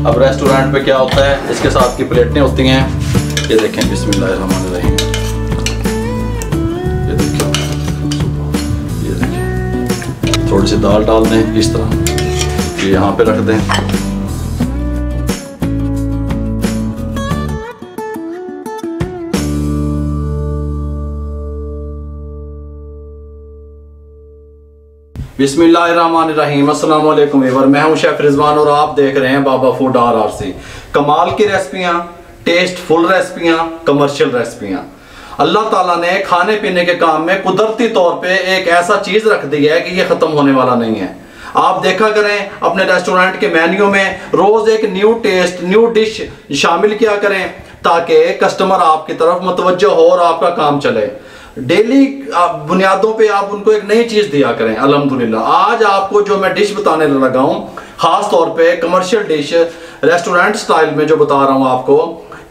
अब रेस्टोरेंट पे क्या होता है, इसके साथ की प्लेटें होती हैं, ये देखें बिस्मिल्लाहिर्रहमानिर्रहीम, ये देखिए, ये देखिए, थोड़ी सी दाल डाल दें इस तरह, ये यहाँ पे रख दें। बिस्मिल्लाहिर्रहमानिर्रहीम, अस्सलाम वालेकुम व्यूअर, मैं हूं शेफ रिजवान और आप देख रहे हैं बाबा फूड RRC। कमाल की रेसिपियां, टेस्टफुल रेसिपियां, कमर्शियल रेसिपियां। अल्लाह ताला ने खाने पीने के काम में कुदरती तौर पे एक ऐसा चीज रख दी है कि ये खत्म होने वाला नहीं है। आप देखा करें अपने रेस्टोरेंट के मेन्यू में रोज एक न्यू टेस्ट, न्यू डिश शामिल किया करें ताकि कस्टमर आपकी तरफ मुतवज्जो हो और आपका काम चले। डेली बुनियादों पे आप उनको एक नई चीज दिया करें। अल्हम्दुलिल्लाह आज आपको जो मैं डिश बताने लगा हूँ, खास तौर पे कमर्शियल डिश रेस्टोरेंट स्टाइल में जो बता रहा हूँ आपको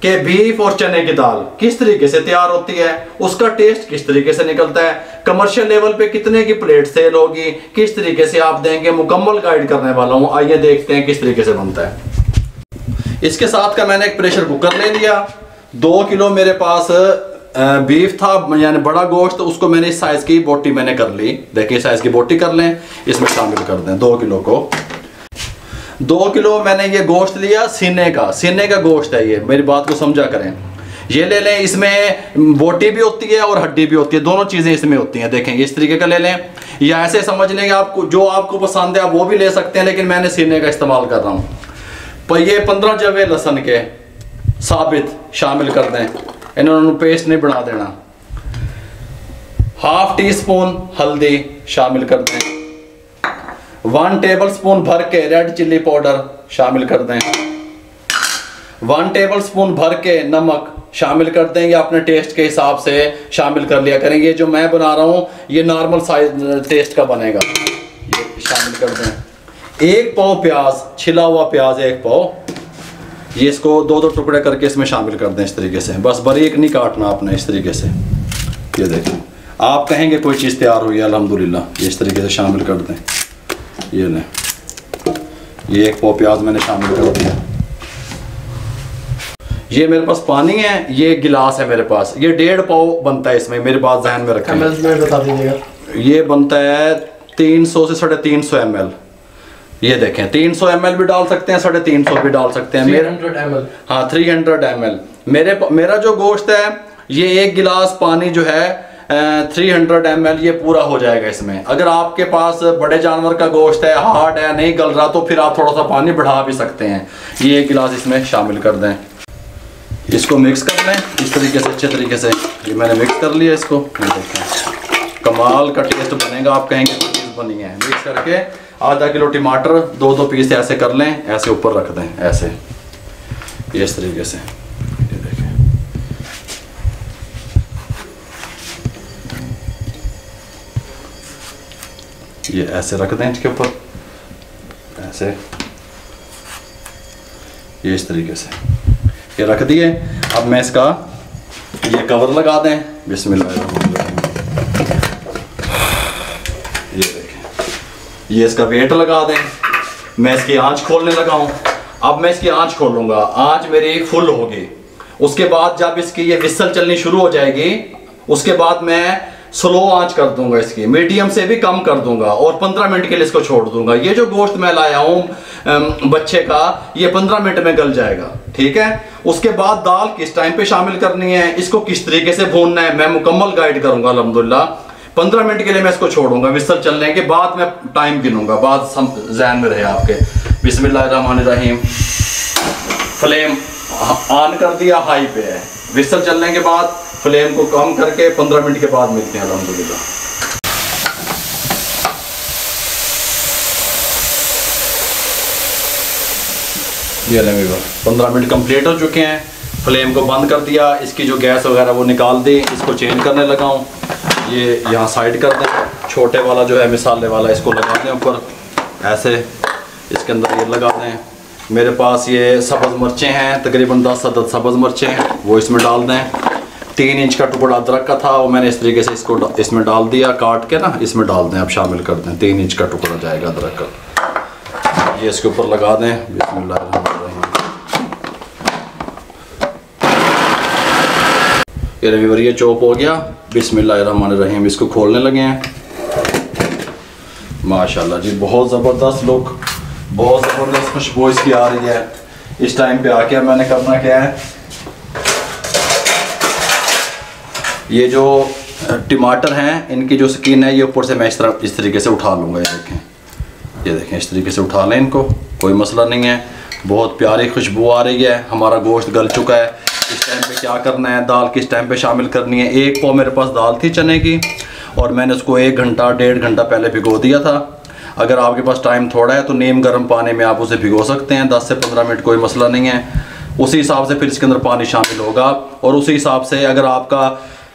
कि बीफ और चने की दाल किस तरीके से तैयार होती है, उसका टेस्ट किस तरीके से निकलता है, कमर्शियल लेवल पे कितने की प्लेट सेल होगी, किस तरीके से आप देंगे, मुकम्मल गाइड करने वाला हूँ। आइए देखते हैं किस तरीके से बनता है। इसके साथ का मैंने एक प्रेशर कुकर ले लिया, 2 किलो मेरे पास बीफ था, यानी बड़ा गोश्त, उसको मैंने इस साइज की बोटी मैंने कर ली। देखिए साइज की बोटी कर लें, इसमें शामिल कर दें 2 किलो को। 2 किलो मैंने ये गोश्त लिया, सीने का गोश्त है ये, मेरी बात को समझा करें। ये ले लें, इसमें बोटी भी होती है और हड्डी भी होती है, दोनों चीजें इसमें होती हैं। देखें इस तरीके का ले लें, या ऐसे समझ लें आपको जो आपको पसंद है आप वो भी ले सकते हैं, लेकिन मैंने सीने का इस्तेमाल कर रहा हूँ। पर ये 15 जवे लहसुन के साबित शामिल कर दें, इन्होंने पेस्ट नहीं बना देना। 1/2 टीस्पून हल्दी शामिल कर दें, 1 टेबलस्पून भर के रेड चिल्ली पाउडर शामिल कर दें, 1 टेबलस्पून भर के नमक शामिल कर दें, या अपने टेस्ट के हिसाब से शामिल कर लिया करें। ये जो मैं बना रहा हूँ ये नॉर्मल साइज टेस्ट का बनेगा, ये शामिल कर दें। 1 पाव प्याज, छिला हुआ प्याज 1 पाव, ये इसको 2-2 टुकड़े करके इसमें शामिल कर दें इस तरीके से, बस बारीक नहीं काटना आपने, इस तरीके से। ये देखिए आप कहेंगे कोई चीज़ तैयार हुई है, अल्हम्दुलिल्लाह। ये इस तरीके से शामिल कर दें। ये लें, ये 1 पाव प्याज मैंने शामिल कर दिया। ये मेरे पास पानी है, ये गिलास है मेरे पास, ये 1.5 पाव बनता है इसमें, मेरे पास ध्यान में रखें। बता दीजिएगा। ये बनता है 300 से 350 ml। ये देखें 300 ml भी डाल सकते हैं, 350 भी डाल सकते हैं। 300 ml, हाँ 300 ml। मेरा जो गोश्त है ये 1 गिलास पानी जो है 300 ml ये पूरा हो जाएगा इसमें। अगर आपके पास बड़े जानवर का गोश्त है, हार्ड है, नहीं गल रहा, तो फिर आप थोड़ा सा पानी बढ़ा भी सकते हैं। ये 1 गिलास इसमें शामिल कर दें, इसको मिक्स कर लें इस तरीके से, अच्छे तरीके से। ये मैंने मिक्स कर लिया इसको, देखें कमाल का टेस्ट बनेगा, आप कहेंगे चीज़ बनी है। मिक्स करके 1/2 किलो टमाटर 2-2 पीस ऐसे कर लें, ऐसे ऊपर रख दें, ऐसे ये इस तरीके से। ये देखें ये ऐसे रख दें इसके ऊपर, ऐसे ये इस तरीके से ये रख दिए। अब मैं इसका ये कवर लगा दें, बिस्मिल्लाह। ये इसका वेट लगा दें, मैं इसकी आंच खोलने लगा हूँ। अब मैं इसकी आंच खोलूंगा, आंच मेरी फुल होगी। उसके बाद जब इसकी ये विसल चलनी शुरू हो जाएगी, उसके बाद मैं स्लो आंच कर दूंगा, इसकी मीडियम से भी कम कर दूंगा, और 15 मिनट के लिए इसको छोड़ दूंगा। ये जो गोश्त मैं लाया हूँ बच्चे का, ये 15 मिनट में गल जाएगा, ठीक है। उसके बाद दाल किस टाइम पे शामिल करनी है, इसको किस तरीके से भूनना है, मैं मुकम्मल गाइड करूंगा अल्हम्दुलिल्लाह। 15 मिनट के लिए मैं इसको छोड़ूंगा, विसल चलने के बाद मैं टाइम गिनूंगा, बाद ज़हन में रहे आपके। बिस्मिल्लाहिर्रहमानिर्रहीम। फ्लेम ऑन कर दिया, हाई पे है। विसल चलने के बाद फ्लेम को कम करके 15 मिनट के बाद मिलते हैं अल्हम्दुलिल्लाह। ये लें 15 मिनट कंप्लीट हो चुके हैं। फ्लेम को बंद कर दिया, इसकी जो गैस वगैरह वो निकाल दी, इसको चेंज करने लगा हूँ। ये यहाँ साइड कर दें, छोटे वाला जो है मिसाले वाला, इसको लगा दें ऊपर ऐसे, इसके अंदर ये लगा दें। मेरे पास ये सब्ज़ मिर्चें हैं, तकरीबन 10 अदद सब्ज़ मिर्चें हैं, वो इसमें डाल दें। 3 इंच का टुकड़ा अदरक का था, वो मैंने इस तरीके से इसको इसमें डाल दिया, काट के ना इसमें डाल दें, अब शामिल कर दें। 3 इंच का टुकड़ा जाएगा अदरक का, ये इसके ऊपर लगा दें। बिस्मिल्लाहिर्रहमानिर्रहीम। ये चॉप हो गया। बिस्मिल्लाहिर्रहमानिर्रहीम, इसको खोलने लगे हैं। माशाल्लाह जी, बहुत ज़बरदस्त लुक, बहुत ज़बरदस्त खुशबू इसकी आ रही है। इस टाइम पे आके मैंने करना क्या है, ये जो टमाटर हैं इनकी जो स्किन है ये ऊपर से मैं इस तरीके से उठा लूँगा। ये देखें इस तरीके से उठा लें इनको, कोई मसला नहीं है। बहुत प्यारी खुशबू आ रही है। हमारा गोश्त गल चुका है। इस टाइम पे क्या करना है, दाल किस टाइम पे शामिल करनी है। एक पाव मेरे पास दाल थी चने की और मैंने उसको 1 घंटा 1.5 घंटा पहले भिगो दिया था। अगर आपके पास टाइम थोड़ा है तो नीम गर्म पानी में आप उसे भिगो सकते हैं 10 से 15 मिनट, कोई मसला नहीं है। उसी हिसाब से फिर इसके अंदर पानी शामिल होगा और उसी हिसाब से अगर आपका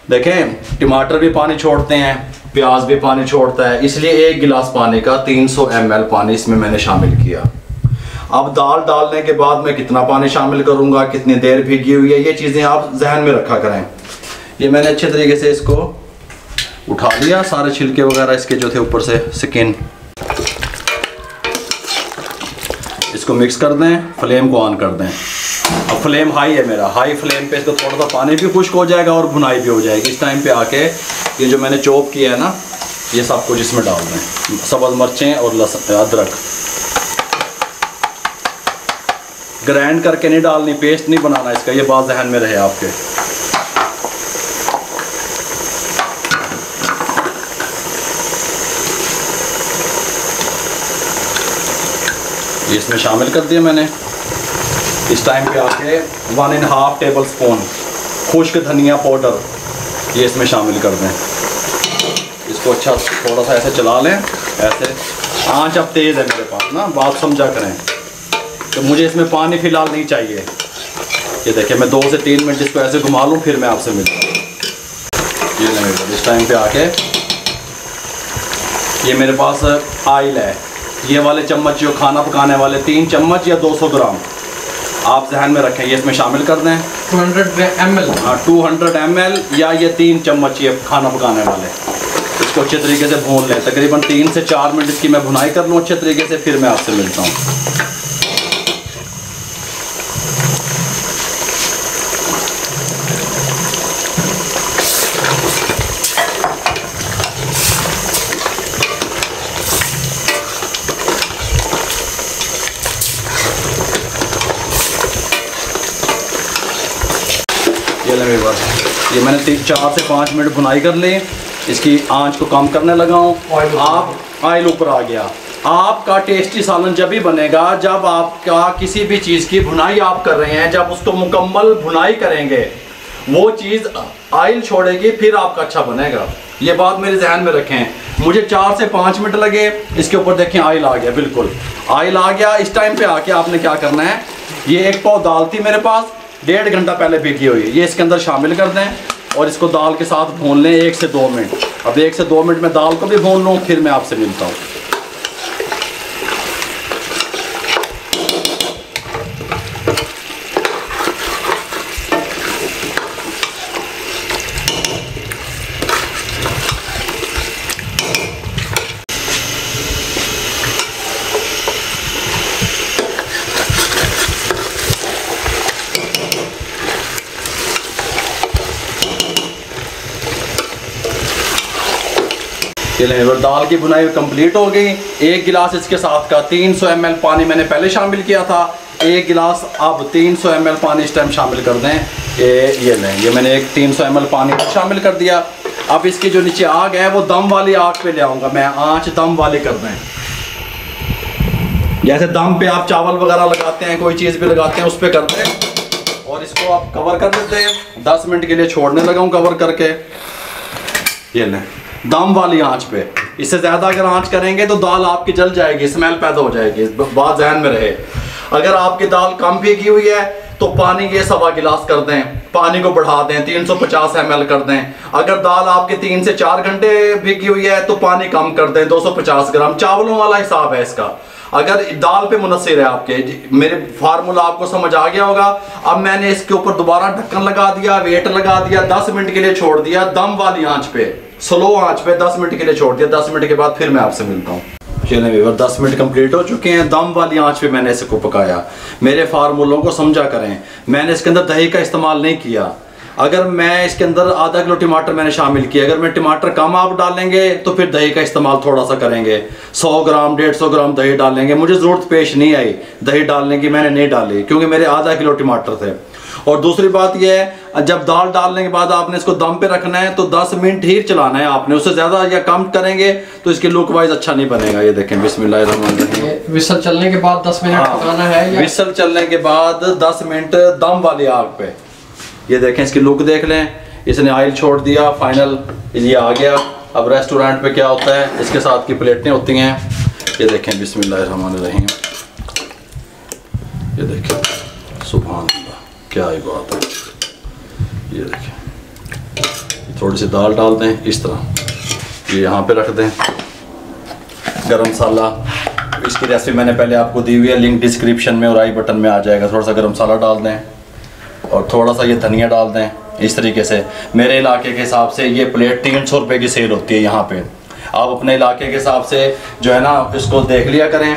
देखें टमाटर भी पानी छोड़ते हैं, प्याज भी पानी छोड़ता है, इसलिए 1 गिलास पानी का 300 ml पानी इसमें मैंने शामिल किया। अब दाल डालने के बाद मैं कितना पानी शामिल करूंगा, कितनी देर भीगी हुई है, ये चीज़ें आप जहन में रखा करें। ये मैंने अच्छे तरीके से इसको उठा लिया, सारे छिलके वगैरह इसके जो थे ऊपर से स्किन। इसको मिक्स कर दें, फ्लेम को ऑन कर दें। अब फ्लेम हाई है मेरा, हाई फ्लेम पे इसको थोड़ा सा पानी भी खुश्क हो जाएगा और भुनाई भी हो जाएगी। इस टाइम पे आके ये जो मैंने चॉप किया है ना, ये सब कुछ इसमें डाल दें। सब्ज़ मिर्चें और लहसुन अदरक ग्राइंड करके नहीं डालनी, पेस्ट नहीं बनाना इसका, ये बात जहन में रहे आपके। ये इसमें शामिल कर दिया मैंने। इस टाइम पे आके 1.5 टेबल स्पून खुश्क धनिया पाउडर ये इसमें शामिल कर दें। इसको अच्छा थोड़ा सा ऐसे चला लें, ऐसे। आंच अब तेज़ है मेरे पास ना, बात समझा करें। तो मुझे इसमें पानी फ़िलहाल नहीं चाहिए। ये देखिए मैं 2 से 3 मिनट इसको ऐसे घुमा लूँ, फिर मैं आपसे मिलता हूँ। ये नहीं, इस टाइम पे आके ये मेरे पास ऑयल है, ये वाले चम्मच जो खाना पकाने वाले 3 चम्मच या 200 ग्राम आप जहन में रखें, ये इसमें शामिल कर दें। 200 ml, हाँ 200 ml या ये 3 चम्मच ये खाना पकाने वाले। इसको अच्छे तरीके से भून लें, तकरीबन 3 से 4 मिनट इसकी मैं भुनाई कर लूँ अच्छे तरीके से, फिर मैं आपसे मिलता हूँ। ये मैंने 4 से 5 मिनट भुनाई कर ली। इसकी आंच को कम करने लगा हूँ। आप ऑयल ऊपर आ गया। आपका टेस्टी सालन जब भी बनेगा जब आपका किसी भी चीज़ की भुनाई आप कर रहे हैं, जब उसको मुकम्मल भुनाई करेंगे वो चीज़ ऑयल छोड़ेगी, फिर आपका अच्छा बनेगा। ये बात मेरे जहन में रखें। मुझे 4 से 5 मिनट लगे, इसके ऊपर देखें ऑयल आ गया, बिल्कुल ऑयल आ गया। इस टाइम पे आके आपने क्या करना है, ये 1 पाव दाल थी मेरे पास 1.5 घंटा पहले भिगी हुई, ये इसके अंदर शामिल कर दें और इसको दाल के साथ भून लें 1 से 2 मिनट। अब 1 से 2 मिनट में दाल को भी भून लूँ, फिर मैं आपसे मिलता हूँ। दाल की बुनाई कंप्लीट हो गई। 1 गिलास इसके साथ का 300 ml पानी मैंने पहले शामिल किया था। 1 गिलास अब 300 ml पानी इस टाइम शामिल कर दें। ये लें, ये मैंने 300 ml पानी शामिल कर दिया। अब इसकी जो नीचे आग है वो दम वाली आग पे ले आऊँगा मैं, आँच दम वाली कर दें। जैसे दम पे आप चावल वगैरह लगाते हैं, कोई चीज़ भी लगाते हैं, उस पर कर दें और इसको आप कवर कर देते हैं। 10 मिनट के लिए छोड़ने लगा हूँ कवर करके। ये लें, दम वाली आंच पे। इससे ज़्यादा अगर आंच करेंगे तो दाल आपकी जल जाएगी, स्मेल पैदा हो जाएगी, बात ध्यान में रहे। अगर आपकी दाल कम भीगी हुई है तो पानी ये 1.25 गिलास कर दें, पानी को बढ़ा दें, 350 ml कर दें। अगर दाल आपके 3 से 4 घंटे भीगी हुई है तो पानी कम कर दें, 250 ग्राम। चावलों वाला हिसाब है इसका। अगर दाल पे मुनस्सिर है आपके, मेरे फार्मूला आपको समझ आ गया होगा। अब मैंने इसके ऊपर दोबारा ढक्कन लगा दिया, वेट लगा दिया, 10 मिनट के लिए छोड़ दिया दम वाली आंच पे, स्लो आंच पे 10 मिनट के लिए छोड़ दिया। 10 मिनट के बाद फिर मैं आपसे मिलता हूँ। चलिए व्यूअर, 10 मिनट कंप्लीट हो चुके हैं। दम वाली आंच पे मैंने इसको पकाया। मेरे फार्मूलों को समझा करें, मैंने इसके अंदर दही का इस्तेमाल नहीं किया। अगर मैं इसके अंदर आधा किलो टमाटर मैंने शामिल किया, अगर मैं टमाटर कम आप डालेंगे तो फिर दही का इस्तेमाल थोड़ा सा करेंगे, 100 ग्राम 150 ग्राम दही डालेंगे। मुझे ज़रूरत पेश नहीं आई दही डालने की, मैंने नहीं डाली क्योंकि मेरे आधा किलो टमाटर थे। और दूसरी बात यह है, जब दाल डालने के बाद आपने इसको दम पे रखना है तो 10 मिनट ही चलाना है आपने, उससे ज़्यादा या कम करेंगे तो इसके लुक वाइज अच्छा नहीं बनेगा। ये देखें, बिस्मिल्लाहिर्रहमानिर्रहीम। विसल चलने के बाद 10 मिनट पकाना है या? विसल चलने के बाद 10 मिनट दम वाली आग पे। ये देखें, इसकी लुक देख लें, इसने ऑयल छोड़ दिया, फाइनल ये आ गया। अब रेस्टोरेंट पे क्या होता है, इसके साथ की प्लेटें होती हैं। ये देखें, बिस्मिल्लाहिर्रहमानिर्रहीम। ये देखें, सुभान अल्लाह, क्या ही बात है। ये देखें, थोड़ी सी दाल डाल दें इस तरह, ये यहाँ पे रख दें। गरम मसाला, इसकी रेसिपी मैंने पहले आपको दी हुई है, लिंक डिस्क्रिप्शन में और आई बटन में आ जाएगा। थोड़ा सा गरम मसाला डाल दें और थोड़ा सा ये धनिया डाल दें। इस तरीके से मेरे इलाके के हिसाब से ये प्लेट 300 रुपये की सेल होती है यहाँ पे। आप अपने इलाके के हिसाब से जो है ना इसको देख लिया करें।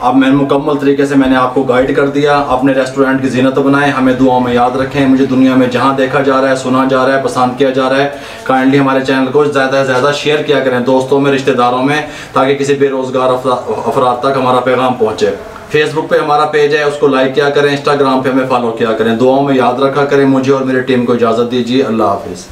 अब मैं मुकम्मल तरीके से मैंने आपको गाइड कर दिया। अपने रेस्टोरेंट की ज़ीनत बनाएं, हमें दुआओं में याद रखें। मुझे दुनिया में जहाँ देखा जा रहा है, सुना जा रहा है, पसंद किया जा रहा है, काइंडली हमारे चैनल को ज़्यादा से ज़्यादा शेयर किया करें दोस्तों में, रिश्तेदारों में, ताकि किसी बेरोज़गार अफराद तक हमारा पैगाम पहुँचे। फेसबुक पे हमारा पेज है, उसको लाइक किया करें, इंस्टाग्राम पे हमें फॉलो किया करें। दुआओं में याद रखा करें। मुझे और मेरी टीम को इजाज़त दीजिए। अल्लाह हाफिज़।